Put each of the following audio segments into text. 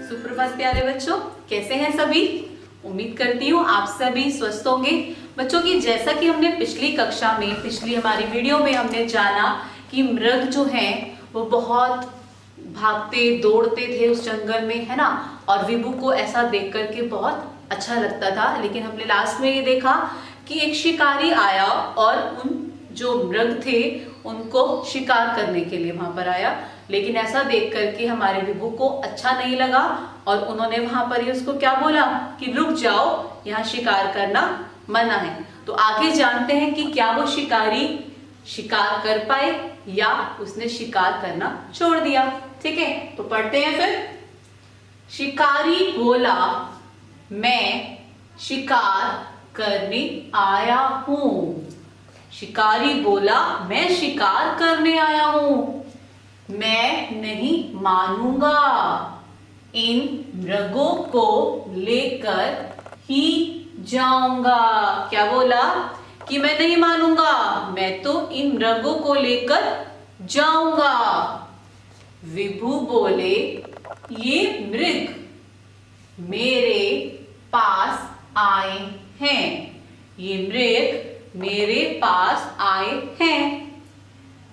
सुप्रभात प्यारे बच्चों, कैसे हैं सभी। उम्मीद करती हूँ आप सभी स्वस्थ होंगे। बच्चों की जैसा कि हमने पिछली कक्षा में, पिछली हमारी वीडियो में हमने जाना कि मृग जो हैं वो बहुत भागते दौड़ते थे उस जंगल में, है ना। और विभू को ऐसा देख करके बहुत अच्छा लगता था। लेकिन हमने लास्ट में ये देखा कि एक शिकारी आया और उन जो मृग थे उनको शिकार करने के लिए वहां पर आया। लेकिन ऐसा देख करके हमारे विभू को अच्छा नहीं लगा और उन्होंने वहां पर ही उसको क्या बोला कि रुक जाओ, यहाँ शिकार करना मना है। तो आगे जानते हैं कि क्या वो शिकारी शिकार कर पाए या उसने शिकार करना छोड़ दिया। ठीक है, तो पढ़ते हैं फिर। शिकारी बोला, मैं शिकार करने आया हूं। शिकारी बोला, मैं शिकार करने आया हूं, मैं नहीं मानूंगा, इन मृगों को लेकर ही जाऊंगा। क्या बोला कि मैं नहीं मानूंगा, मैं तो इन मृगों को लेकर जाऊंगा। विभू बोले, ये मृग मेरे पास आए हैं, ये मृग मेरे पास आए हैं,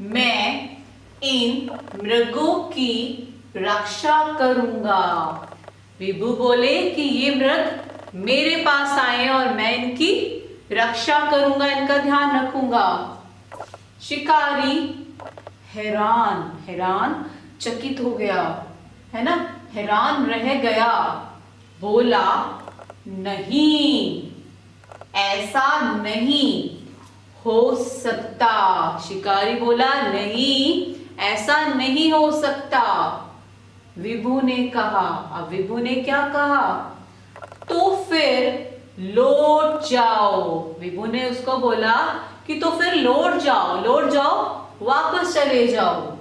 मैं इन मृगों की रक्षा करूंगा। विभू बोले कि ये मृग मेरे पास आए हैं और मैं इनकी रक्षा करूंगा, इनका ध्यान रखूंगा। शिकारी हैरान चकित हो गया, है ना, हैरान रह गया। बोला, नहीं, ऐसा नहीं हो सकता। शिकारी बोला, नहीं, ऐसा नहीं हो सकता। विभू ने कहा, अब विभू ने क्या कहा, तो फिर लौट जाओ। विभू ने उसको बोला कि तो फिर लौट जाओ, वापस चले जाओ।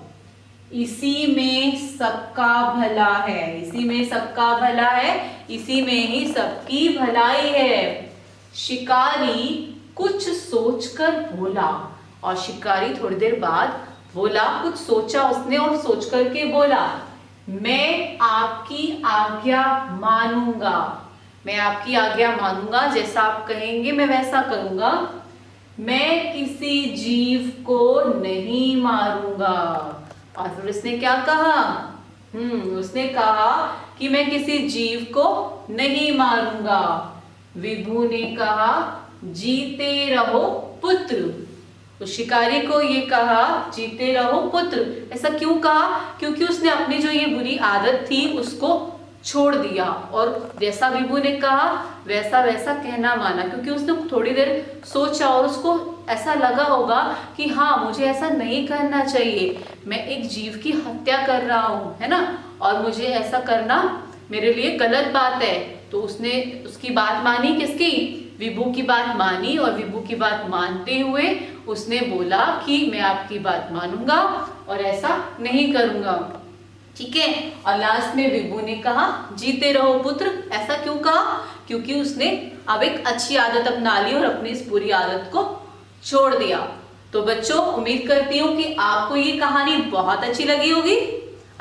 इसी में सबका भला है, इसी में सबका भला है, इसी में ही सबकी भलाई है। शिकारी कुछ सोचकर बोला, और शिकारी थोड़ी देर बाद बोला, कुछ सोचा उसने और सोच करके बोला, मैं आपकी आज्ञा मानूंगा, मैं आपकी आज्ञा मानूंगा, जैसा आप कहेंगे मैं वैसा करूंगा। मैं किसी जीव को नहीं मारूंगा। और फिर उसने क्या कहा, उसने कहा कि मैं किसी जीव को नहीं मारूंगा। विभू ने कहा, जीते रहो पुत्र। तो शिकारी को ये कहा, जीते रहो पुत्र। ऐसा क्यों कहा, क्योंकि उसने अपनी जो ये बुरी आदत थी उसको छोड़ दिया और जैसा विभू ने कहा वैसा वैसा कहना माना। क्योंकि उसने थोड़ी देर सोचा और उसको ऐसा लगा होगा कि हाँ, मुझे ऐसा नहीं करना चाहिए, मैं एक जीव की हत्या कर रहा हूँ, है ना, और मुझे ऐसा करना मेरे लिए गलत बात है। तो उसने उसकी बात मानी, किसकी, विभू की बात मानी। और विभू की बात मानते हुए उसने बोला कि मैं आपकी बात मानूंगा और ऐसा नहीं करूंगा। ठीक है, और लास्ट में विभू ने कहा, जीते रहो पुत्र। ऐसा क्यों कहा, क्योंकि उसने अब एक अच्छी आदत अपना ली और अपनी इस बुरी आदत को छोड़ दिया। तो बच्चों, उम्मीद करती हूँ कि आपको ये कहानी बहुत अच्छी लगी होगी।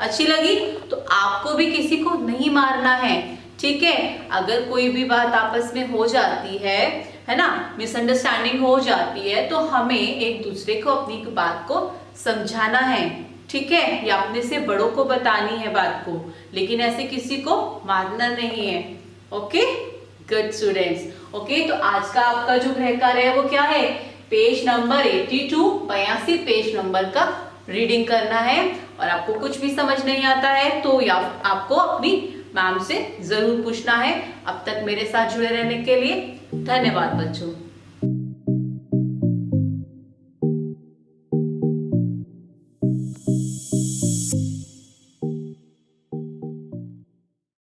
अच्छी लगी तो आपको भी किसी को नहीं मारना है। ठीक है, अगर कोई भी बात आपस में हो जाती है ना, मिसअंडरस्टैंडिंग हो जाती है, तो हमें एक दूसरे को अपनी बात को समझाना है। ठीक है, या अपने से बड़ों को बतानी है बात को, लेकिन ऐसे किसी को मारना नहीं है। Okay, good students. ओके, तो आज का आपका जो गृह कार्य है वो क्या है, पेज नंबर 82, 82 पेज नंबर का रीडिंग करना है। और आपको कुछ भी समझ नहीं आता है तो या आपको अपनी मैम से जरूर पूछना है। अब तक मेरे साथ जुड़े रहने के लिए धन्यवाद बच्चों।